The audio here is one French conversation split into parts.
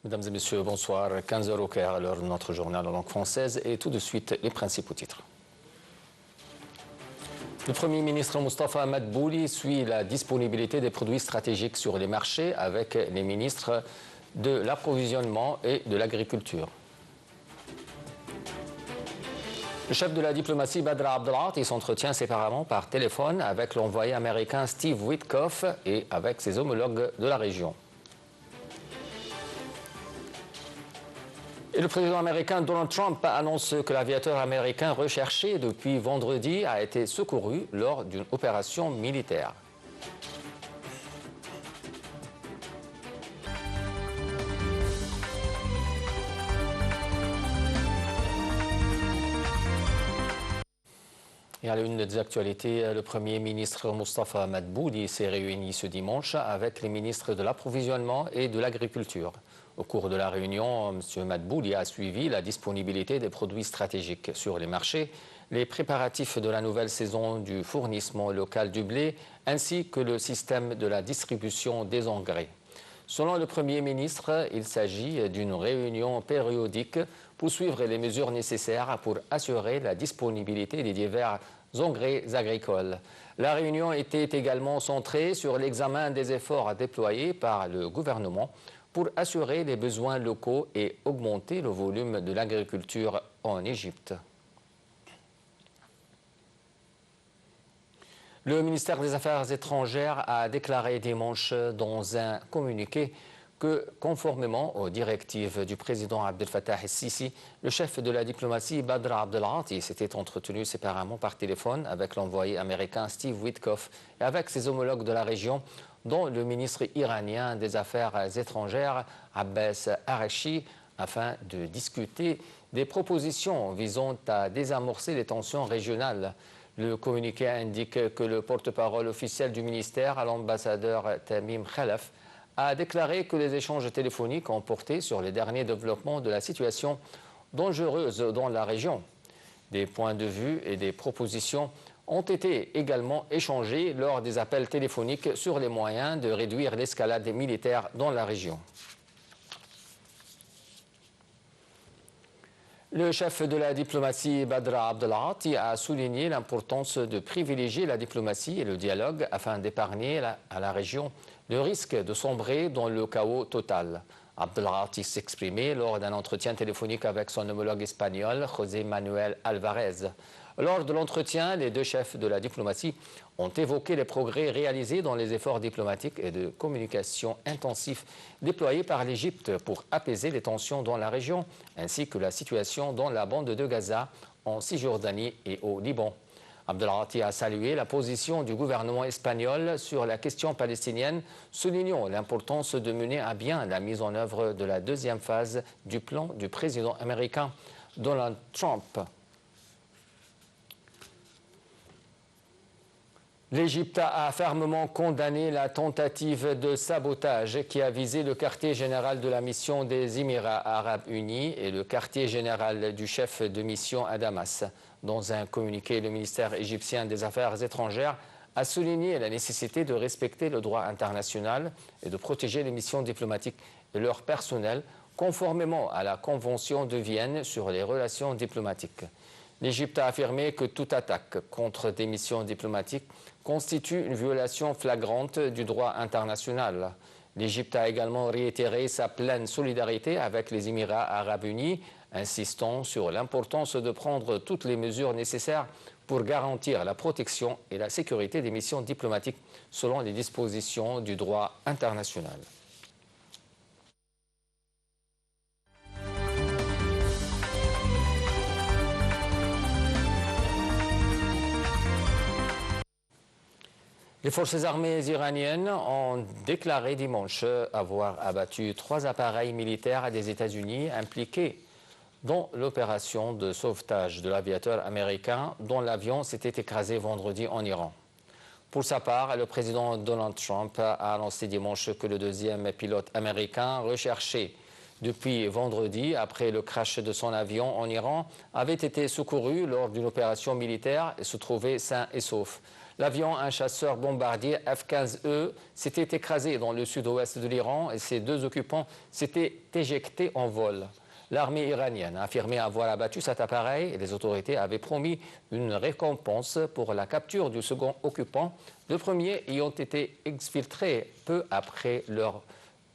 Mesdames et messieurs, bonsoir. 15h au Caire, à l'heure de notre journal en langue française. Et tout de suite, les principaux titres. Le Premier ministre Moustapha Madbouli suit la disponibilité des produits stratégiques sur les marchés avec les ministres de l'approvisionnement et de l'agriculture. Le chef de la diplomatie Badr Abdelati s'entretient séparément par téléphone avec l'envoyé américain Steve Witkoff et avec ses homologues de la région. Et le président américain Donald Trump annonce que l'aviateur américain recherché depuis vendredi a été secouru lors d'une opération militaire. Et à l'une des actualités, le Premier ministre Moustapha Madbouli s'est réuni ce dimanche avec les ministres de l'approvisionnement et de l'agriculture. Au cours de la réunion, M. Madbouli a suivi la disponibilité des produits stratégiques sur les marchés, les préparatifs de la nouvelle saison du fournissement local du blé, ainsi que le système de la distribution des engrais. Selon le Premier ministre, il s'agit d'une réunion périodique pour suivre les mesures nécessaires pour assurer la disponibilité des divers engrais agricoles. La réunion était également centrée sur l'examen des efforts déployés par le gouvernement pour assurer les besoins locaux et augmenter le volume de l'agriculture en Égypte. Le ministère des Affaires étrangères a déclaré dimanche dans un communiqué que, conformément aux directives du président Abdel Fattah el-Sisi, le chef de la diplomatie Badr Abdelati s'était entretenu séparément par téléphone avec l'envoyé américain Steve Witkoff et avec ses homologues de la région, dont le ministre iranien des Affaires étrangères Abbas Araghchi, afin de discuter des propositions visant à désamorcer les tensions régionales. Le communiqué indique que le porte-parole officiel du ministère, l'ambassadeur Tamim Khalaf, a déclaré que les échanges téléphoniques ont porté sur les derniers développements de la situation dangereuse dans la région. Des points de vue et des propositions ont été également échangés lors des appels téléphoniques sur les moyens de réduire l'escalade militaire dans la région. Le chef de la diplomatie Badr Abdelati a souligné l'importance de privilégier la diplomatie et le dialogue afin d'épargner à la région le risque de sombrer dans le chaos total. Abdelati s'exprimait lors d'un entretien téléphonique avec son homologue espagnol, José Manuel Alvarez. Lors de l'entretien, les deux chefs de la diplomatie ont évoqué les progrès réalisés dans les efforts diplomatiques et de communication intensifs déployés par l'Égypte pour apaiser les tensions dans la région, ainsi que la situation dans la bande de Gaza, en Cisjordanie et au Liban. Abdelati a salué la position du gouvernement espagnol sur la question palestinienne, soulignant l'importance de mener à bien la mise en œuvre de la deuxième phase du plan du président américain Donald Trump. L'Égypte a fermement condamné la tentative de sabotage qui a visé le quartier général de la mission des Émirats arabes unis et le quartier général du chef de mission à Damas. Dans un communiqué, le ministère égyptien des Affaires étrangères a souligné la nécessité de respecter le droit international et de protéger les missions diplomatiques et leur personnel conformément à la Convention de Vienne sur les relations diplomatiques. L'Égypte a affirmé que toute attaque contre des missions diplomatiques constitue une violation flagrante du droit international. L'Égypte a également réitéré sa pleine solidarité avec les Émirats arabes unis, insistant sur l'importance de prendre toutes les mesures nécessaires pour garantir la protection et la sécurité des missions diplomatiques selon les dispositions du droit international. Les forces armées iraniennes ont déclaré dimanche avoir abattu 3 appareils militaires des États-Unis impliqués dans l'opération de sauvetage de l'aviateur américain dont l'avion s'était écrasé vendredi en Iran. Pour sa part, le président Donald Trump a annoncé dimanche que le deuxième pilote américain recherché depuis vendredi après le crash de son avion en Iran avait été secouru lors d'une opération militaire et se trouvait sain et sauf. L'avion, un chasseur bombardier F-15E, s'était écrasé dans le sud-ouest de l'Iran et ses deux occupants s'étaient éjectés en vol. L'armée iranienne a affirmé avoir abattu cet appareil et les autorités avaient promis une récompense pour la capture du second occupant, le premier ayant été exfiltré peu après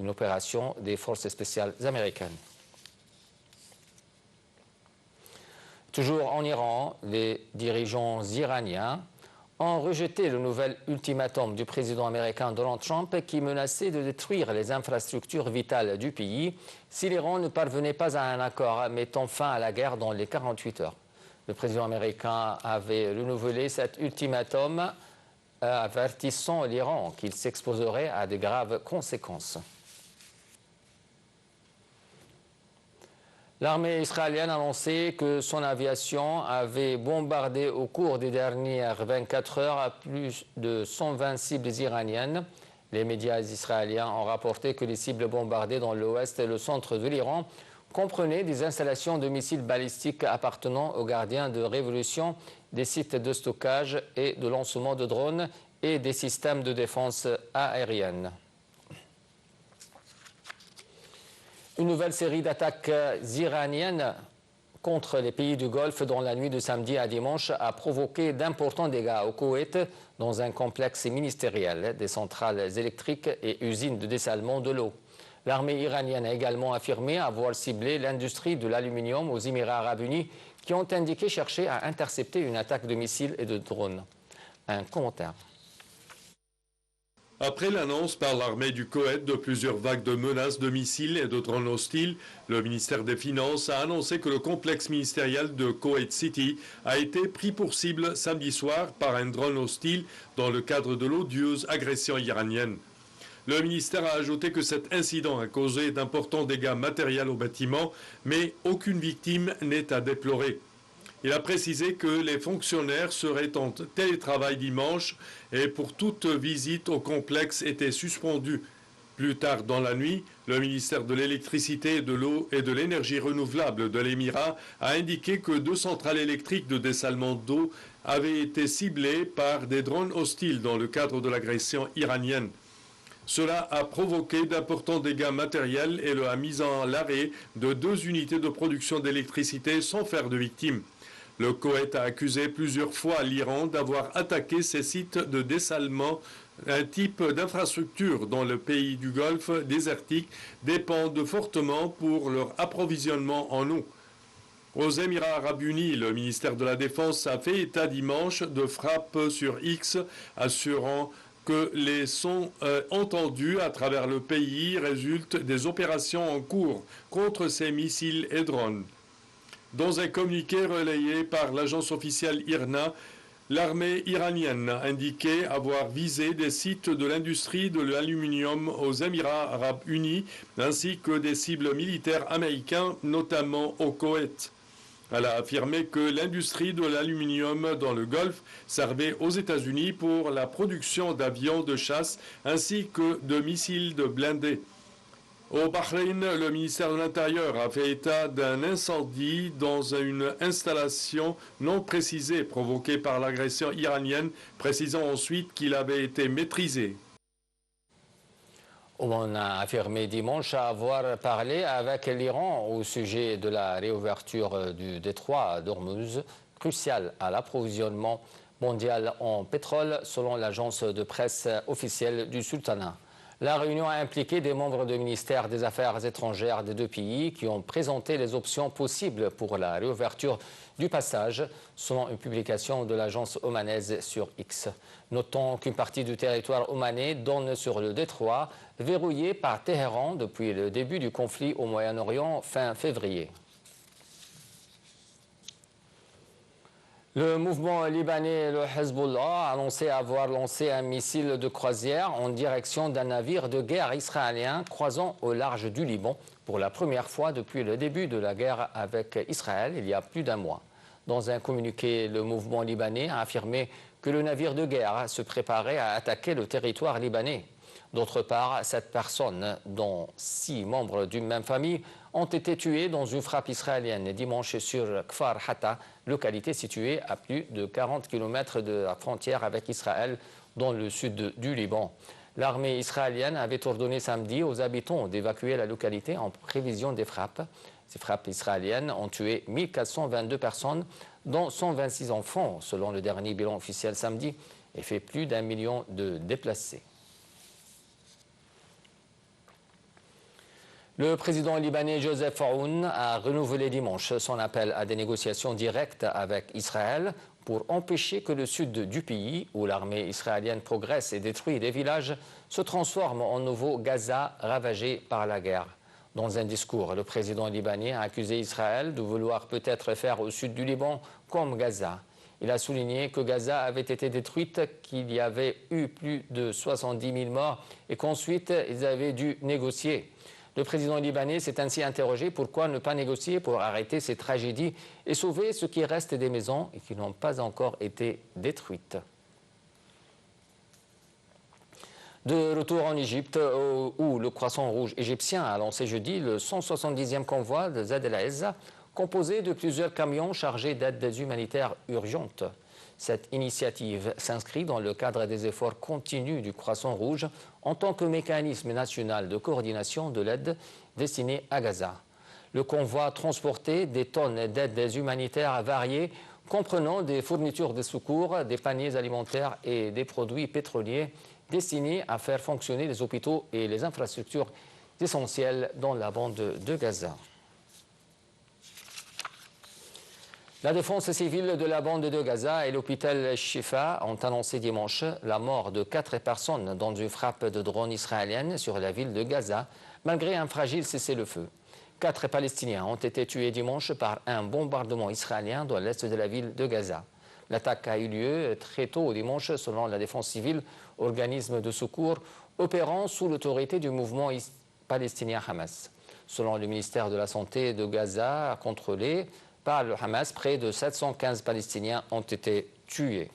une opération des forces spéciales américaines. Toujours en Iran, les dirigeants iraniens ont rejeté le nouvel ultimatum du président américain Donald Trump qui menaçait de détruire les infrastructures vitales du pays si l'Iran ne parvenait pas à un accord mettant fin à la guerre dans les 48 heures. Le président américain avait renouvelé cet ultimatum avertissant l'Iran qu'il s'exposerait à de graves conséquences. L'armée israélienne a annoncé que son aviation avait bombardé au cours des dernières 24 heures plus de 120 cibles iraniennes. Les médias israéliens ont rapporté que les cibles bombardées dans l'ouest et le centre de l'Iran comprenaient des installations de missiles balistiques appartenant aux gardiens de révolution, des sites de stockage et de lancement de drones et des systèmes de défense aérienne. Une nouvelle série d'attaques iraniennes contre les pays du Golfe dans la nuit de samedi à dimanche a provoqué d'importants dégâts au Koweït dans un complexe ministériel, des centrales électriques et usines de dessalement de l'eau. L'armée iranienne a également affirmé avoir ciblé l'industrie de l'aluminium aux Émirats arabes unis qui ont indiqué chercher à intercepter une attaque de missiles et de drones. Un commentaire. Après l'annonce par l'armée du Koweït de plusieurs vagues de menaces de missiles et de drones hostiles, le ministère des Finances a annoncé que le complexe ministériel de Koweït City a été pris pour cible samedi soir par un drone hostile dans le cadre de l'odieuse agression iranienne. Le ministère a ajouté que cet incident a causé d'importants dégâts matériels au bâtiment, mais aucune victime n'est à déplorer. Il a précisé que les fonctionnaires seraient en télétravail dimanche et pour toute visite au complexe était suspendue. Plus tard dans la nuit, le ministère de l'Électricité, de l'Eau et de l'Énergie renouvelable de l'Émirat a indiqué que 2 centrales électriques de dessalement d'eau avaient été ciblées par des drones hostiles dans le cadre de l'agression iranienne. Cela a provoqué d'importants dégâts matériels et a mis en l'arrêt de 2 unités de production d'électricité sans faire de victimes. Le Koweït a accusé plusieurs fois l'Iran d'avoir attaqué ces sites de dessalement, un type d'infrastructure dont le pays du Golfe désertique dépendent fortement pour leur approvisionnement en eau. Aux Émirats arabes unis, le ministère de la Défense a fait état dimanche de frappes sur X, assurant que les sons entendus à travers le pays résultent des opérations en cours contre ces missiles et drones. Dans un communiqué relayé par l'agence officielle IRNA, l'armée iranienne a indiqué avoir visé des sites de l'industrie de l'aluminium aux Émirats arabes unis, ainsi que des cibles militaires américaines, notamment au Koweït. Elle a affirmé que l'industrie de l'aluminium dans le Golfe servait aux États-Unis pour la production d'avions de chasse ainsi que de missiles de blindés. Au Bahreïn, le ministère de l'Intérieur a fait état d'un incendie dans une installation non précisée provoquée par l'agression iranienne, précisant ensuite qu'il avait été maîtrisé. On a affirmé dimanche avoir parlé avec l'Iran au sujet de la réouverture du détroit d'Ormuz, crucial à l'approvisionnement mondial en pétrole, selon l'agence de presse officielle du Sultanat. La réunion a impliqué des membres du ministère des Affaires étrangères des deux pays qui ont présenté les options possibles pour la réouverture du passage, selon une publication de l'agence omanaise sur X. Notons qu'une partie du territoire omanais donne sur le détroit, verrouillé par Téhéran depuis le début du conflit au Moyen-Orient fin février. Le mouvement libanais, le Hezbollah, a annoncé avoir lancé un missile de croisière en direction d'un navire de guerre israélien croisant au large du Liban pour la première fois depuis le début de la guerre avec Israël il y a plus d'un mois. Dans un communiqué, le mouvement libanais a affirmé que le navire de guerre se préparait à attaquer le territoire libanais. D'autre part, 7 personnes, dont 6 membres d'une même famille, ont été tuées dans une frappe israélienne dimanche sur Kfar Hatta, localité située à plus de 40 km de la frontière avec Israël, dans le sud du Liban. L'armée israélienne avait ordonné samedi aux habitants d'évacuer la localité en prévision des frappes. Ces frappes israéliennes ont tué 1422 personnes, dont 126 enfants, selon le dernier bilan officiel samedi, et fait plus d'1 million de déplacés. Le président libanais Joseph Aoun a renouvelé dimanche son appel à des négociations directes avec Israël pour empêcher que le sud du pays, où l'armée israélienne progresse et détruit des villages, se transforme en nouveau Gaza ravagé par la guerre. Dans un discours, le président libanais a accusé Israël de vouloir peut-être faire au sud du Liban comme Gaza. Il a souligné que Gaza avait été détruite, qu'il y avait eu plus de 70 000 morts et qu'ensuite ils avaient dû négocier. Le président libanais s'est ainsi interrogé pourquoi ne pas négocier pour arrêter ces tragédies et sauver ce qui reste des maisons et qui n'ont pas encore été détruites. De retour en Égypte, où le Croissant Rouge égyptien a lancé jeudi le 170e convoi de Zad el-Aizza, composé de plusieurs camions chargés d'aides humanitaires urgentes. Cette initiative s'inscrit dans le cadre des efforts continus du Croissant Rouge en tant que mécanisme national de coordination de l'aide destinée à Gaza. Le convoi transportait des tonnes d'aides humanitaires variées, comprenant des fournitures de secours, des paniers alimentaires et des produits pétroliers destinés à faire fonctionner les hôpitaux et les infrastructures essentielles dans la bande de Gaza. La défense civile de la bande de Gaza et l'hôpital Shifa ont annoncé dimanche la mort de 4 personnes dans une frappe de drone israélienne sur la ville de Gaza, malgré un fragile cessez-le-feu. 4 Palestiniens ont été tués dimanche par un bombardement israélien dans l'est de la ville de Gaza. L'attaque a eu lieu très tôt dimanche selon la défense civile, organisme de secours opérant sous l'autorité du mouvement palestinien Hamas. Selon le ministère de la Santé de Gaza, contrôlé par le Hamas, près de 715 Palestiniens ont été tués.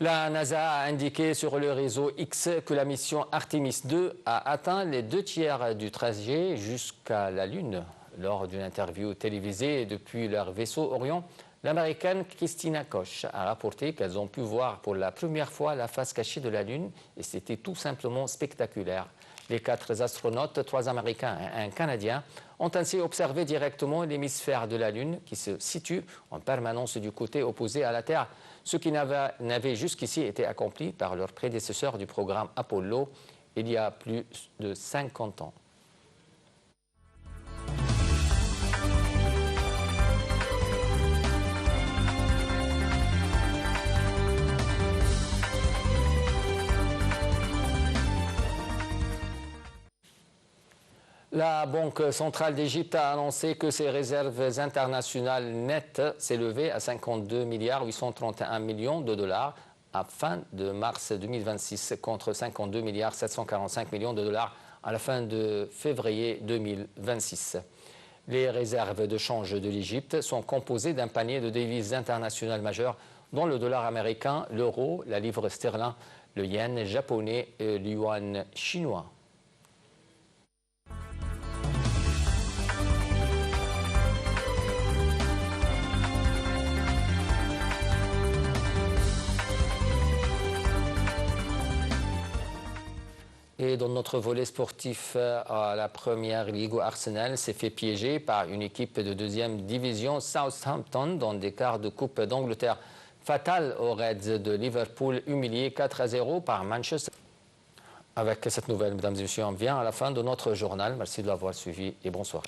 La NASA a indiqué sur le réseau X que la mission Artemis 2 a atteint les 2 tiers du trajet jusqu'à la Lune. Lors d'une interview télévisée depuis leur vaisseau Orion, l'américaine Christina Koch a rapporté qu'elles ont pu voir pour la première fois la face cachée de la Lune et c'était tout simplement spectaculaire. Les 4 astronautes, 3 Américains et un Canadien, ont ainsi observé directement l'hémisphère de la Lune qui se situe en permanence du côté opposé à la Terre, ce qui n'avait jusqu'ici été accompli par leurs prédécesseurs du programme Apollo il y a plus de 50 ans. La Banque centrale d'Égypte a annoncé que ses réserves internationales nettes s'élevaient à 52 831 millions de dollars à fin de mars 2026 contre 52 745 millions de dollars à la fin de février 2026. Les réserves de change de l'Égypte sont composées d'un panier de devises internationales majeures dont le dollar américain, l'euro, la livre sterling, le yen japonais et le yuan chinois. Et dans notre volet sportif à la première ligue, Arsenal s'est fait piéger par une équipe de 2e division Southampton dans des quarts de Coupe d'Angleterre. Fatal aux Reds de Liverpool, humilié 4-0 par Manchester. Avec cette nouvelle, mesdames et messieurs, on vient à la fin de notre journal. Merci de l'avoir suivi et bonsoir.